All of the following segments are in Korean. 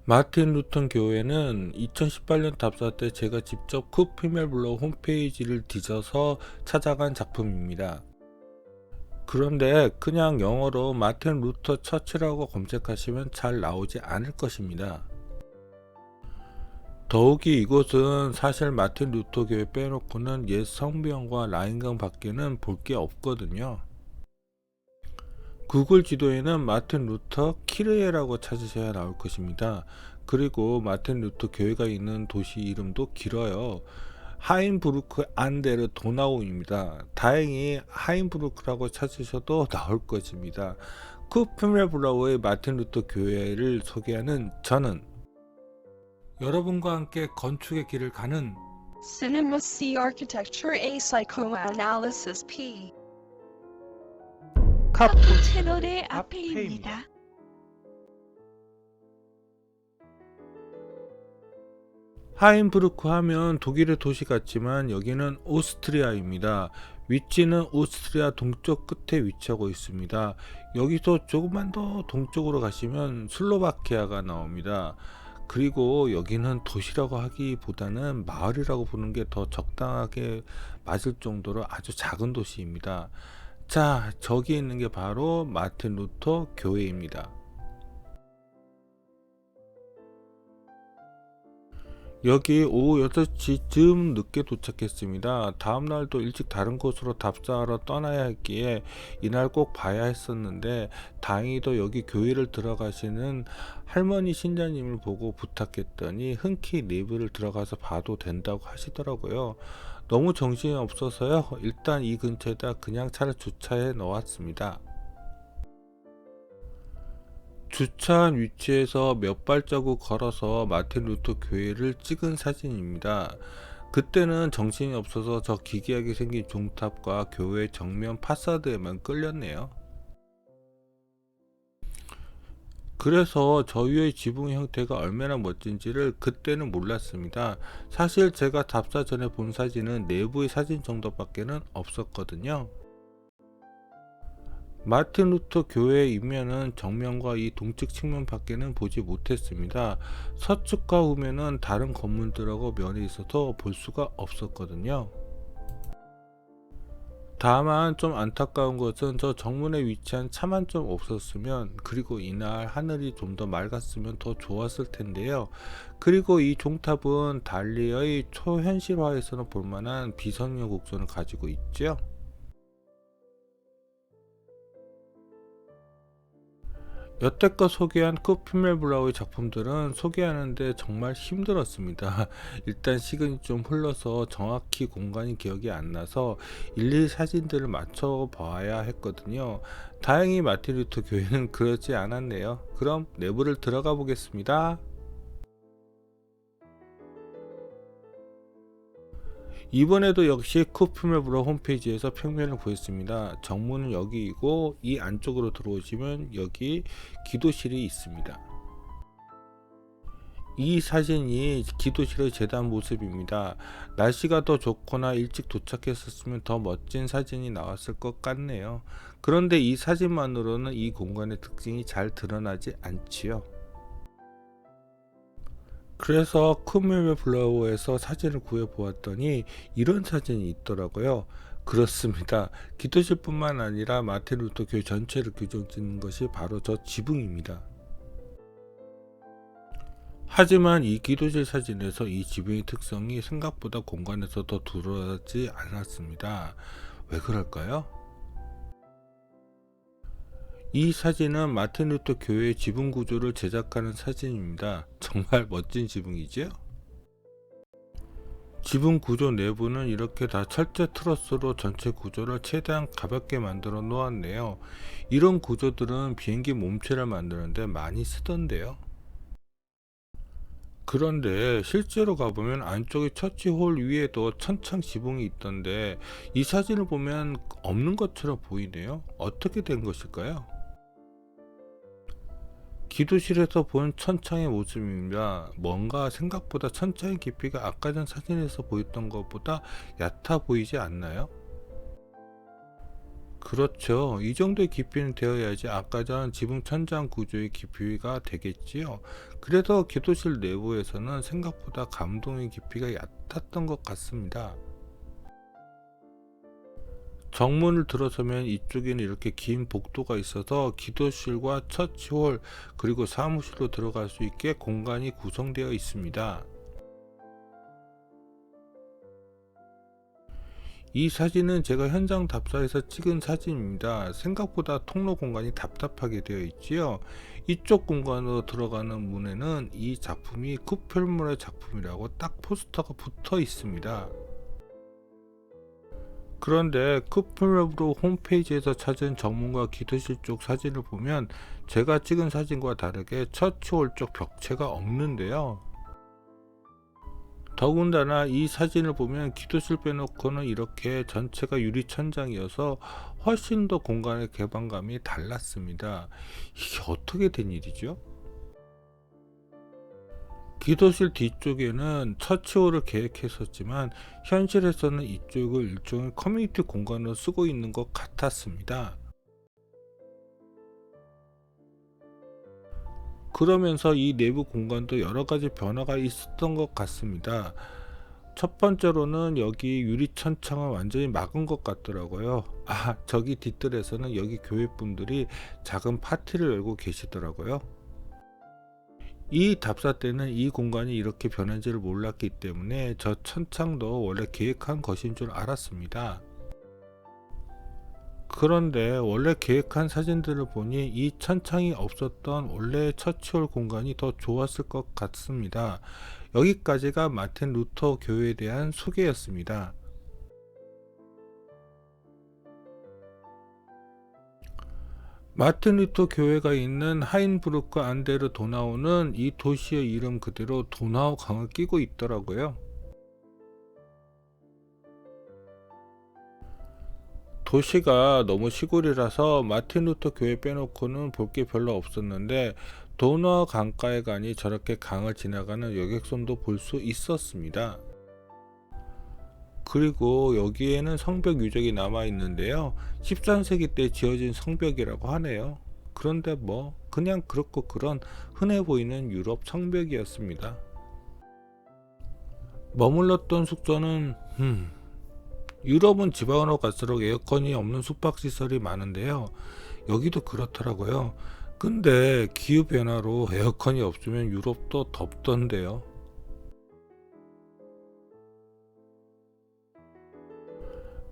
마틴 루터 교회는 2018년 답사 때 제가 직접 쿡 피멜 블로그 홈페이지를 뒤져서 찾아간 작품입니다. 그런데 그냥 영어로 마틴 루터 처치라고 검색하시면 잘 나오지 않을 것입니다. 더욱이 이곳은 사실 마틴 루터 교회 빼놓고는 옛 성병과 라인강 밖에는 볼 게 없거든요. 구글 지도에는 마틴 루터 키르에라고 찾으셔야 나올 것입니다. 그리고 마틴 루터 교회가 있는 도시 이름도 길어요. 하인부르크 안데르 도나우입니다. 다행히 하인부르크라고 찾으셔도 나올 것입니다. 쿠프멜브라우의 마틴 루터 교회를 소개하는 저는 여러분과 함께 건축의 길을 가는 Cinema C Architecture A Psychoanalysis P 카푸 채널의 앞에입니다. 앞에입니다. 하인부르크 하면 독일의 도시 같지만 여기는 오스트리아입니다. 위치는 오스트리아 동쪽 끝에 위치하고 있습니다. 여기서 조금만 더 동쪽으로 가시면 슬로바키아가 나옵니다. 그리고 여기는 도시라고 하기보다는 마을이라고 부르는 게 더 적당하게 맞을 정도로 아주 작은 도시입니다. 자, 저기 있는 게 바로 마틴 루터 교회입니다. 여기 오후 6시쯤 늦게 도착했습니다. 다음날도 일찍 다른 곳으로 답사하러 떠나야 했기에 이날 꼭 봐야 했었는데 다행히도 여기 교회를 들어가시는 할머니 신자님을 보고 부탁했더니 흔쾌히 내부를 들어가서 봐도 된다고 하시더라고요. 너무 정신이 없어서요. 일단 이 근처에다 그냥 차를 주차해 놓았습니다. 주차한 위치에서 몇 발자국 걸어서 마틴 루터 교회를 찍은 사진입니다. 그때는 정신이 없어서 저 기괴하게 생긴 종탑과 교회 정면 파사드에만 끌렸네요. 그래서 저 위의 지붕 형태가 얼마나 멋진지를 그때는 몰랐습니다. 사실 제가 답사 전에 본 사진은 내부의 사진 정도밖에는 없었거든요. 마틴 루터 교회 이면은 정면과 이 동측 측면 밖에는 보지 못했습니다. 서측과 후면은 다른 건물들하고 면에 있어서 볼 수가 없었거든요. 다만 좀 안타까운 것은 저 정문에 위치한 차만 좀 없었으면, 그리고 이날 하늘이 좀 더 맑았으면 더 좋았을 텐데요. 그리고 이 종탑은 달리의 초현실화에서는 볼만한 비선형 곡선을 가지고 있죠. 여태껏 소개한 쿠피멜 블라우의 작품들은 소개하는데 정말 힘들었습니다. 일단 시간이 좀 흘러서 정확히 공간이 기억이 안 나서 일일이 사진들을 맞춰 봐야 했거든요. 다행히 마틴 루터 교회는 그렇지 않았네요. 그럼 내부를 들어가 보겠습니다. 이번에도 역시 쿠프멜브로 홈페이지에서 평면을 구했습니다. 정문은 여기이고 이 안쪽으로 들어오시면 여기 기도실이 있습니다. 이 사진이 기도실의 재단 모습입니다. 날씨가 더 좋거나 일찍 도착했었으면 더 멋진 사진이 나왔을 것 같네요. 그런데 이 사진만으로는 이 공간의 특징이 잘 드러나지 않지요. 그래서 쿠메메 블로그에서 사진을 구해 보았더니 이런 사진이 있더라고요. 그렇습니다. 기도실뿐만 아니라 마틴 루터 교회 전체를 규정짓는 것이 바로 저 지붕입니다. 하지만 이 기도실 사진에서 이 지붕의 특성이 생각보다 공간에서 더 드러나지 않았습니다. 왜 그럴까요? 이 사진은 마틴 루터 교회의 지붕 구조를 제작하는 사진입니다. 정말 멋진 지붕이죠? 지붕 구조 내부는 이렇게 다 철제 트러스로 전체 구조를 최대한 가볍게 만들어 놓았네요. 이런 구조들은 비행기 몸체를 만드는데 많이 쓰던데요. 그런데 실제로 가보면 안쪽에 처치홀 위에도 천창 지붕이 있던데 이 사진을 보면 없는 것처럼 보이네요. 어떻게 된 것일까요? 기도실에서 본 천창의 모습입니다. 뭔가 생각보다 천창의 깊이가 아까 전 사진에서 보였던 것보다 얕아 보이지 않나요? 그렇죠. 이 정도의 깊이는 되어야지 아까 전 지붕 천장 구조의 깊이가 되겠지요. 그래서 기도실 내부에서는 생각보다 감동의 깊이가 얕았던 것 같습니다. 정문을 들어서면 이쪽에는 이렇게 긴 복도가 있어서 기도실과 처치홀 그리고 사무실로 들어갈 수 있게 공간이 구성되어 있습니다. 이 사진은 제가 현장 답사에서 찍은 사진입니다. 생각보다 통로 공간이 답답하게 되어 있지요. 이쪽 공간으로 들어가는 문에는 이 작품이 쿠펠물의 작품이라고 딱 포스터가 붙어 있습니다. 그런데 쿠플러브 홈페이지에서 찾은 정문과 기도실 쪽 사진을 보면 제가 찍은 사진과 다르게 처치홀 쪽 벽체가 없는데요. 더군다나 이 사진을 보면 기도실 빼놓고는 이렇게 전체가 유리 천장이어서 훨씬 더 공간의 개방감이 달랐습니다. 이게 어떻게 된 일이죠? 기도실 뒤쪽에는 처치홀을 계획했었지만 현실에서는 이쪽을 일종의 커뮤니티 공간으로 쓰고 있는 것 같았습니다. 그러면서 이 내부 공간도 여러 가지 변화가 있었던 것 같습니다. 첫 번째로는 여기 유리 천창을 완전히 막은 것 같더라고요. 저기 뒤뜰에서는 여기 교회 분들이 작은 파티를 열고 계시더라고요. 이 답사 때는 이 공간이 이렇게 변한지를 몰랐기 때문에 저 천창도 원래 계획한 것인 줄 알았습니다. 그런데 원래 계획한 사진들을 보니 이 천창이 없었던 원래의 처치홀 공간이 더 좋았을 것 같습니다. 여기까지가 마틴 루터 교회에 대한 소개였습니다. 마틴 루터 교회가 있는 하인부르크 안데르 도나우는 이 도시의 이름 그대로 도나우 강을 끼고 있더라고요. 도시가 너무 시골이라서 마틴 루터 교회 빼놓고는 볼 게 별로 없었는데 도나우 강가에 가니 저렇게 강을 지나가는 여객선도 볼 수 있었습니다. 그리고 여기에는 성벽 유적이 남아 있는데요. 13세기 때 지어진 성벽이라고 하네요. 그런데 그냥 그렇고 그런 흔해 보이는 유럽 성벽이었습니다. 머물렀던 숙소는 유럽은 지방으로 갈수록 에어컨이 없는 숙박시설이 많은데요. 여기도 그렇더라고요. 근데 기후변화로 에어컨이 없으면 유럽도 덥던데요.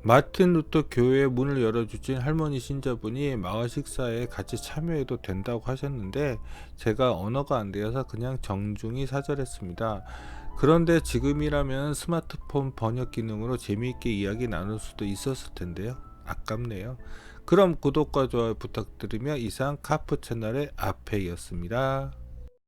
마틴 루터 교회의 문을 열어주신 할머니 신자분이 마을 식사에 같이 참여해도 된다고 하셨는데 제가 언어가 안 되어서 그냥 정중히 사절했습니다. 그런데 지금이라면 스마트폰 번역 기능으로 재미있게 이야기 나눌 수도 있었을 텐데요. 아깝네요. 그럼 구독과 좋아요 부탁드리며 이상 카프 채널의 아페이였습니다.